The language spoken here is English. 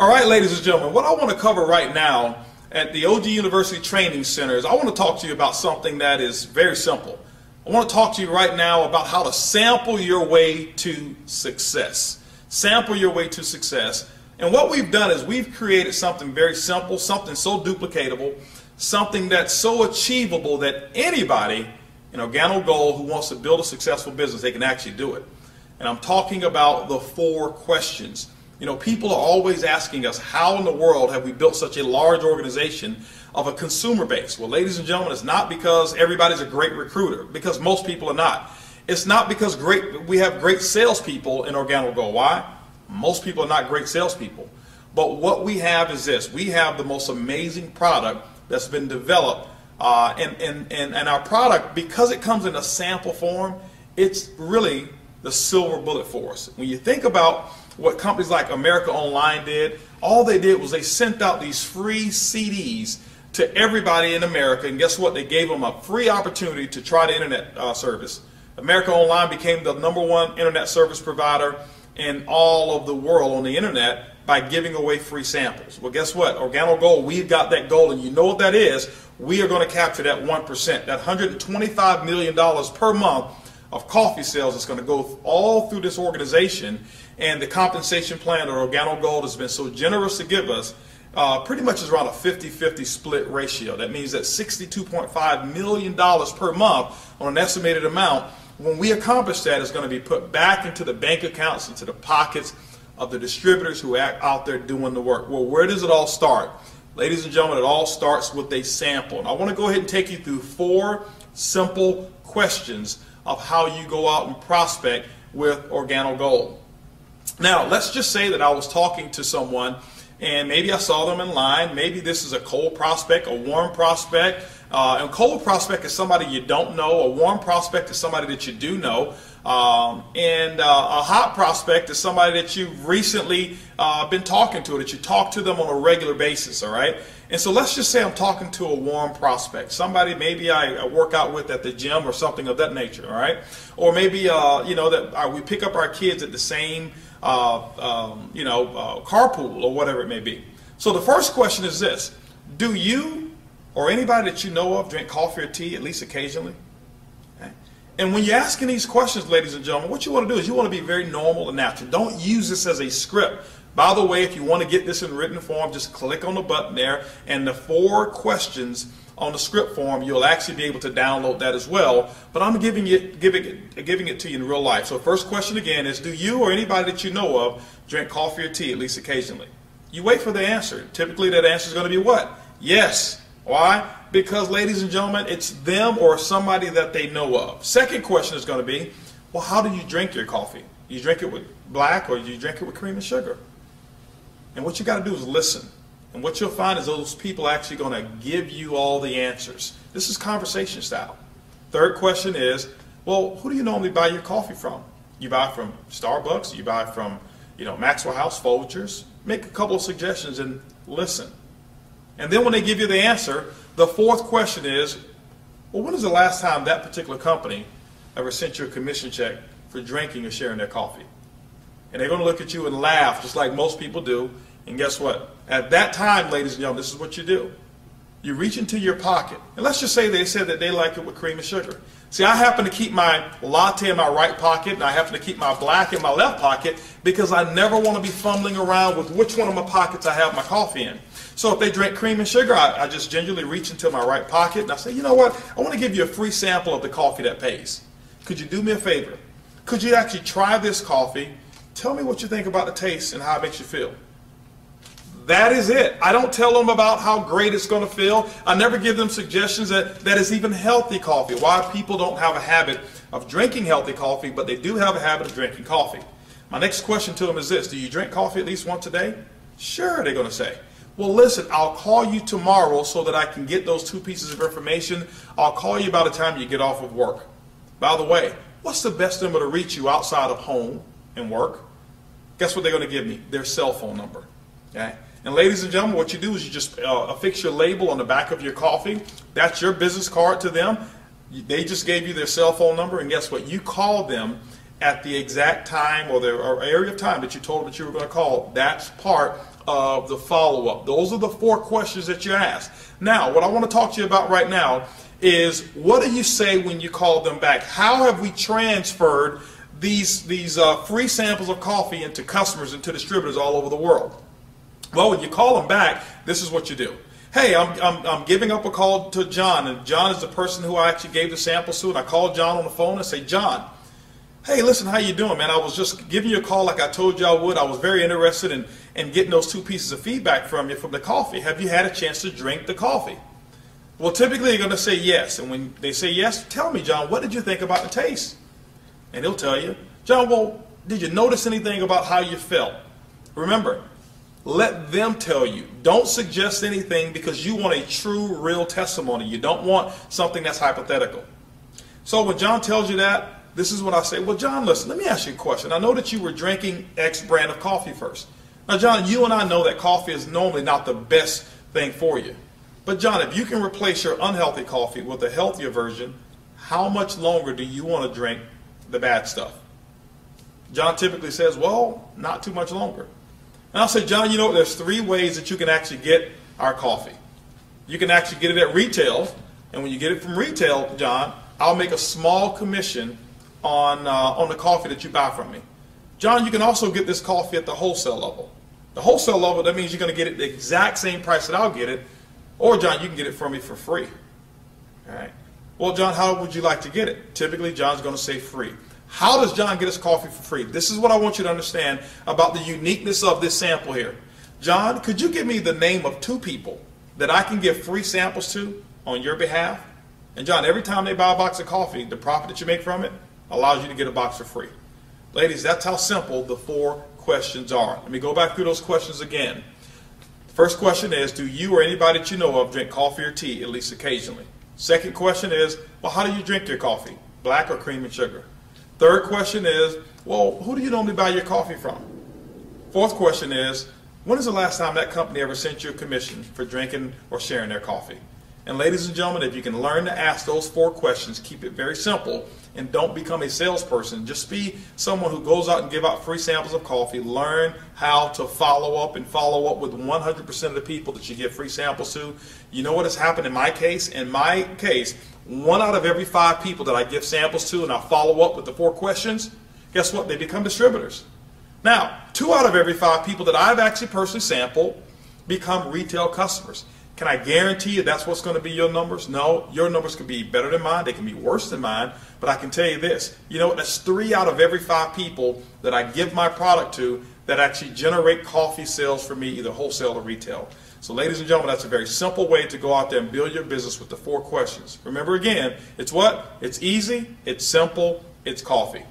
All right, ladies and gentlemen, what I want to cover right now at the OG University Training Center is I want to talk to you about something that is very simple. I want to talk to you right now about how to sample your way to success. Sample your way to success. And what we've done is we've created something very simple, something so duplicatable, something that's so achievable that anybody in Organo Gold who wants to build a successful business, they can actually do it. And I'm talking about the 4 questions. You know, people are always asking us, how in the world have we built such a large organization of a consumer base? Well, ladies and gentlemen, it's not because everybody's a great recruiter, because most people are not. It's not because we have great salespeople in Organo Gold. Why? Most people are not great salespeople. But what we have is this. We have the most amazing product that's been developed. And our product, because it comes in a sample form, it's really the silver bullet for us. When you think about what companies like America Online did, all they did was they sent out these free CDs to everybody in America, and guess what? They gave them a free opportunity to try the internet service. America Online became the #1 internet service provider in all of the world on the internet by giving away free samples. Well, guess what? Organo Gold, we've got that goal, and you know what that is. We are going to capture that 1%, that $125 million per month of coffee sales that's going to go all through this organization. And the compensation plan that Organo Gold has been so generous to give us pretty much is around a 50-50 split ratio. That means that $62.5 million per month on an estimated amount, when we accomplish that, is going to be put back into the bank accounts, into the pockets of the distributors who are out there doing the work. Well, where does it all start? Ladies and gentlemen, it all starts with a sample. And I want to go ahead and take you through 4 simple questions of how you go out and prospect with Organo Gold. Now, let's just say that I was talking to someone and maybe I saw them in line. Maybe this is a cold prospect, a warm prospect. And cold prospect is somebody you don't know. A warm prospect is somebody that you do know. And a hot prospect is somebody that you've recently been talking to, that you talk to them on a regular basis, all right? And so let's just say I'm talking to a warm prospect, somebody maybe I work out with at the gym or something of that nature, all right? Or maybe, you know, that we pick up our kids at the same, carpool or whatever it may be. So the first question is this: do you or anybody that you know of drink coffee or tea at least occasionally? Okay. And when you're asking these questions, ladies and gentlemen, what you want to do is you want to be very normal and natural. Don't use this as a script. By the way, if you want to get this in written form, just click on the button there, and the 4 questions on the script form, you'll actually be able to download that as well. But I'm giving it to you in real life. So first question again is, do you or anybody that you know of drink coffee or tea at least occasionally? You wait for the answer. Typically that answer is going to be what? Yes. Why? Because, ladies and gentlemen, it's them or somebody that they know of. Second question is going to be, well, how do you drink your coffee? You drink it with black or do you drink it with cream and sugar? And what you got to do is listen. And what you'll find is those people are actually going to give you all the answers. This is conversation style. Third question is, well, who do you normally buy your coffee from? You buy from Starbucks, you buy from, Maxwell House, Folgers. Make a couple of suggestions and listen. And then when they give you the answer, the 4th question is, well, when is the last time that particular company ever sent you a commission check for drinking or sharing their coffee? And they're going to look at you and laugh just like most people do. And guess what? At that time, ladies and gentlemen, this is what you do. You reach into your pocket. And let's just say they said that they like it with cream and sugar. See, I happen to keep my latte in my right pocket, and I happen to keep my black in my left pocket because I never want to be fumbling around with which one of my pockets I have my coffee in. So if they drink cream and sugar, I just gingerly reach into my right pocket, and I say, you know what? I want to give you a free sample of the coffee that pays. Could you do me a favor? Could you actually try this coffee? Tell me what you think about the taste and how it makes you feel. That is it. I don't tell them about how great it's going to feel. I never give them suggestions that is even healthy coffee. Why people don't have a habit of drinking healthy coffee, but they do have a habit of drinking coffee. My next question to them is this: do you drink coffee at least once a day? Sure, they're going to say. Well, listen, I'll call you tomorrow so that I can get those 2 pieces of information. I'll call you by the time you get off of work. By the way, what's the best number to reach you outside of home and work? Guess what they're going to give me? Their cell phone number. Okay? And ladies and gentlemen, what you do is you just affix your label on the back of your coffee. That's your business card to them. They just gave you their cell phone number, and guess what? You call them at the exact time or area of time that you told them that you were going to call. That's part of the follow-up. Those are the 4 questions that you ask. Now, what I want to talk to you about right now is, what do you say when you call them back? How have we transferred these free samples of coffee into customers, into distributors all over the world? Well, when you call them back, this is what you do. Hey, I'm giving up a call to John, and John is the person who I actually gave the samples to, and I called John on the phone and say, John, hey, listen, how you doing, man? I was just giving you a call like I told you I would. I was very interested in getting those 2 pieces of feedback from you from the coffee. Have you had a chance to drink the coffee? Well, typically they're going to say yes. And when they say yes, tell me, John, what did you think about the taste? And he'll tell you, John, well, did you notice anything about how you felt? Remember, let them tell you. Don't suggest anything, because you want a true, real testimony. You don't want something that's hypothetical. So when John tells you that, this is what I say. Well, John, listen, let me ask you a question. I know that you were drinking X brand of coffee first. Now, John, you and I know that coffee is normally not the best thing for you. But, John, if you can replace your unhealthy coffee with a healthier version, how much longer do you want to drink the bad stuff? John typically says, well, not too much longer. And I'll say, John, you know, there's 3 ways that you can actually get our coffee. You can actually get it at retail. And when you get it from retail, John, I'll make a small commission on the coffee that you buy from me. John, you can also get this coffee at the wholesale level. The wholesale level, that means you're going to get it the exact same price that I'll get it. Or, John, you can get it from me for free. All right. Well, John, how would you like to get it? Typically, John's going to say free. How does John get his coffee for free? This is what I want you to understand about the uniqueness of this sample here. John, could you give me the name of 2 people that I can give free samples to on your behalf? And, John, every time they buy a box of coffee, the profit that you make from it allows you to get a box for free. Ladies, that's how simple the 4 questions are. Let me go back through those questions again. First question is, do you or anybody that you know of drink coffee or tea at least occasionally? Second question is, well, how do you drink your coffee? Black or cream and sugar? Third question is, well, who do you normally buy your coffee from? Fourth question is, when is the last time that company ever sent you a commission for drinking or sharing their coffee? And ladies and gentlemen, if you can learn to ask those 4 questions, keep it very simple, and don't become a salesperson. Just be someone who goes out and give out free samples of coffee. Learn how to follow up with 100% of the people that you give free samples to. You know what has happened in my case? In my case, 1 out of every 5 people that I give samples to and I follow up with the 4 questions, guess what? They become distributors. Now, 2 out of every 5 people that I've actually personally sampled become retail customers. Can I guarantee you that's what's going to be your numbers? No, your numbers could be better than mine. They can be worse than mine. But I can tell you this. You know what? That's 3 out of every 5 people that I give my product to that actually generate coffee sales for me, either wholesale or retail. So ladies and gentlemen, that's a very simple way to go out there and build your business with the 4 questions. Remember again, it's what? It's easy, it's simple, it's coffee.